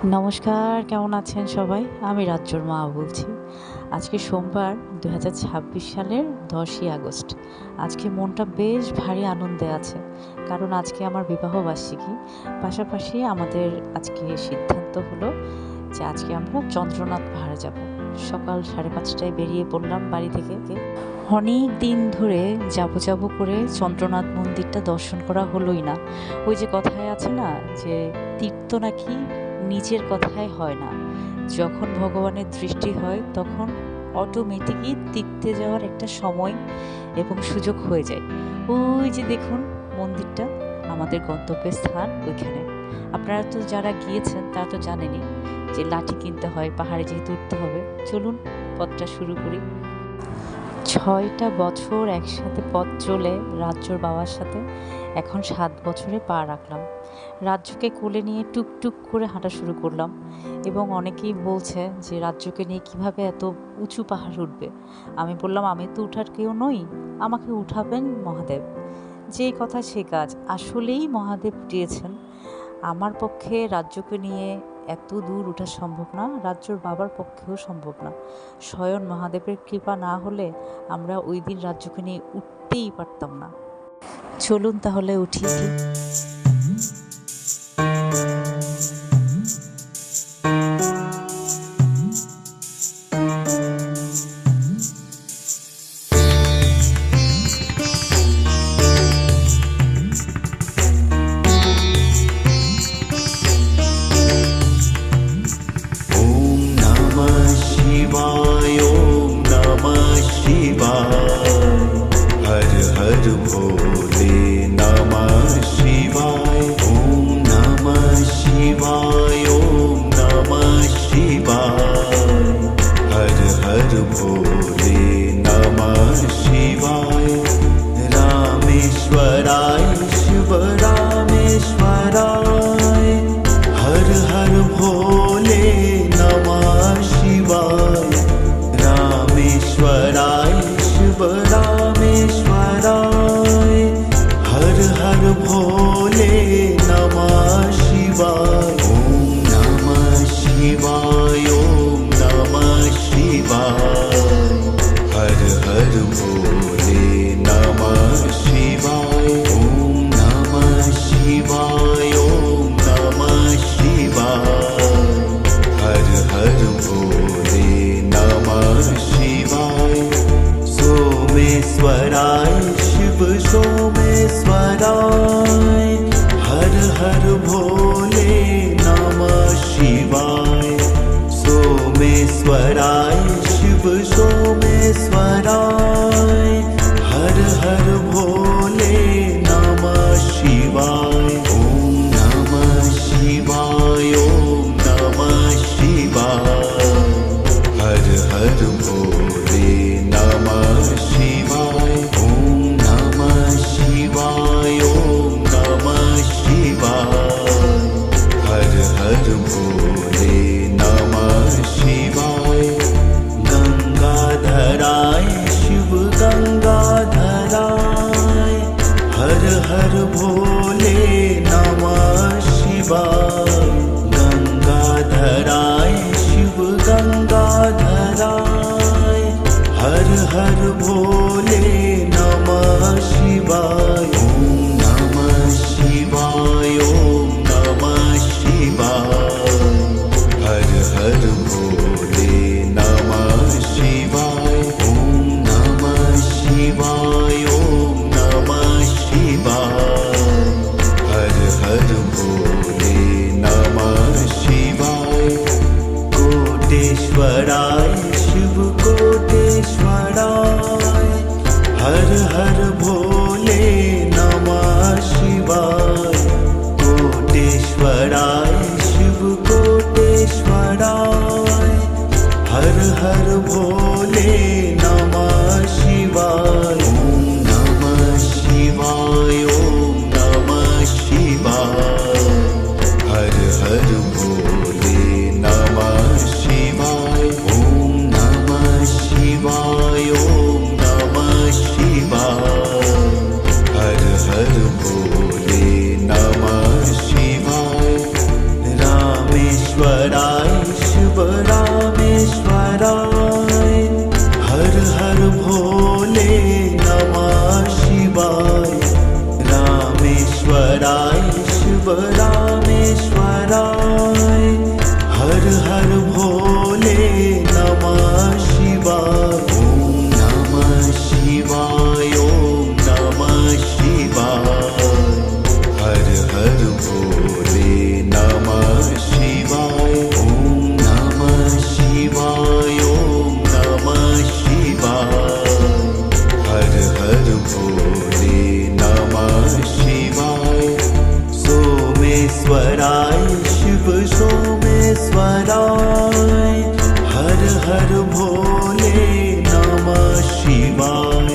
নমস্কার, কেমন আছেন সবাই? আমি রাজ্যর মা বলছি। আজকে সোমবার ২০২৬ সালের ১০ই আগস্ট। আজকে মনটা বেশ ভারী আনন্দে আছে। কারণ আজকে আমার বিবাহবার্ষিকী। পাশাপাশি আমাদের আজকে সিদ্ধান্ত হলো যে আজকে আমরা চন্দ্রনাথ পাহাড়ে যাব। সকাল ৫:৩০টায় বেরিয়ে পড়লাম বাড়ি থেকে। অনেক দিন ধরে যাব করে চন্দ্রনাথ মন্দিরটা দর্শন করা হলোই না। ওই যে কথায় আছে না যে তীর্থ নাকি নিজের কথায় হয় না, যখন ভগবানের দৃষ্টি হয় তখন অটোমেটিকই তীর্থে যাওয়ার একটা সময় এবং সুযোগ হয়ে যায়। ওই যে দেখুন মন্দিরটা, আমাদের গন্তব্যের স্থান ওইখানে। আপনারা তো যারা গিয়েছেন তারা তো জানেনই যে লাঠি কিনতে হয় পাহাড়ে যেহেতু উঠতে হবে। চলুন পথটা শুরু করি। ৬টা বছর একসাথে পথ চলে রাজ্যর বাবার সাথে এখন ৭ বছরে পা রাখলাম। রাজ্যকে কোলে নিয়ে টুকটুক করে হাঁটা শুরু করলাম এবং অনেকেই বলছে যে রাজ্যকে নিয়ে কিভাবে এত উঁচু পাহাড় উঠবে। আমি বললাম আমি তো উঠার কেউ নই, আমাকে উঠাবেন মহাদেব। যেই কথা সে কাজ, আসলেই মহাদেব উঠিয়েছেন। আমার পক্ষে রাজ্যকে নিয়ে এত দূর ওঠা সম্ভব না, রাজ্যর বাবার পক্ষেও সম্ভব না। স্বয়ং মহাদেবের কৃপা না হলে আমরা ওই দিন রাজ্যকে নিয়ে উঠতেই পারতাম না। চলুন তাহলে উঠি। कोटेश्वराय शिव कोटेश्वराय रामेश्वराय शिव रामेश्वराय हर हर भोले नमः शिवाय ओम नमः शिवाय ओम नमः शिवाय हर हर भोले नमः शिवाय ओम नमः शिवाय ओम नमः शिवाय हर हर भोले नमः शिवाय सोमेश्वराय शिव सोमेश्वराय हर हर भोले नमः शिवाय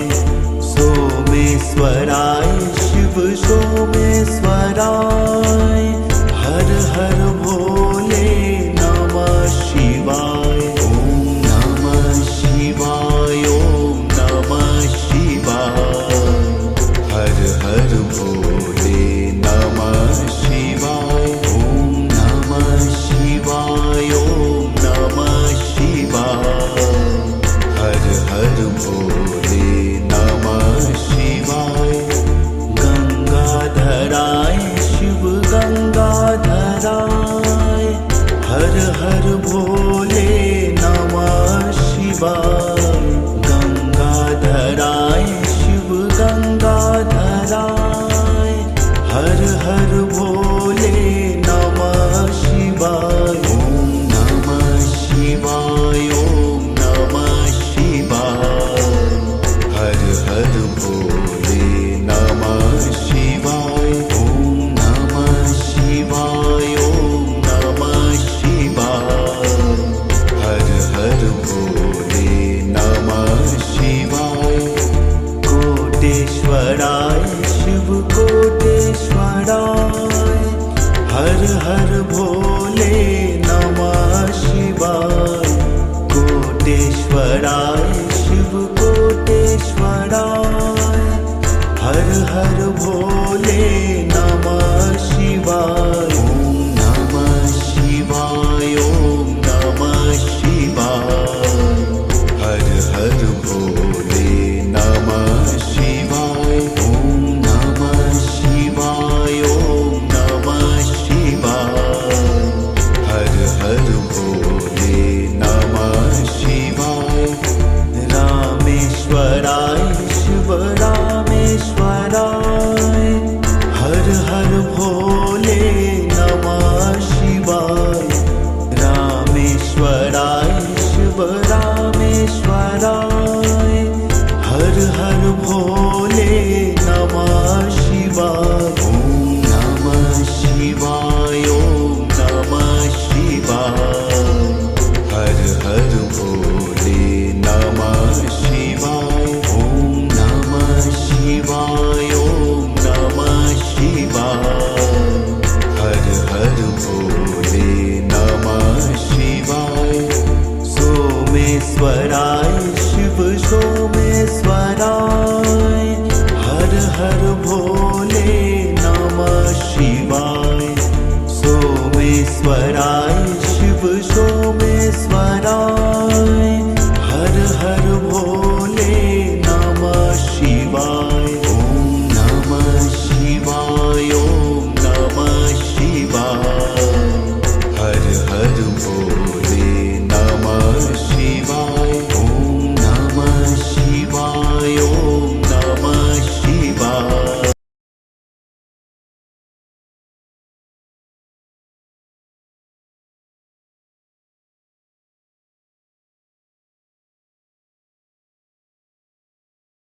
सोमेश्वराय शिव सोमेश्वराय हर हर भोले नमः शिवाय ओम नमः शिवाय ओम नमः शिवाय हर हर भोले नमः शिवाय ओम नमः शिवाय ओम नमः शिवाय हर हर भोले नमः शिवाय गंगाधराय शिव गंगाधराय हर हर भोले नमः शिवाय गंगाधराय शिव गंगाधराय हर हर भोले नमः शिवाय ओम नमः शिवाय ओम नमः शिवाय हर हर भोले नमः शिवाय ओम नमः शिवाय ओम नमः शिवाय हर हर भोले नमः शिवाय कोटेश्वराय शिव कोटेश्वराय हर हर भोले नमः शिवाय कोटेश्वराय शिव कोटेश्वराय हर हर भोले नमः शिवाय ओम नमः शिवाय ओम नमः शिवाय हर हर भोले नमः शिवाय ओम नमः शिवाय ओम नमः शिवाय हर हर भोले नमः शिवाय रामेश्वराय शिव रामेश्वराय हर हर भोले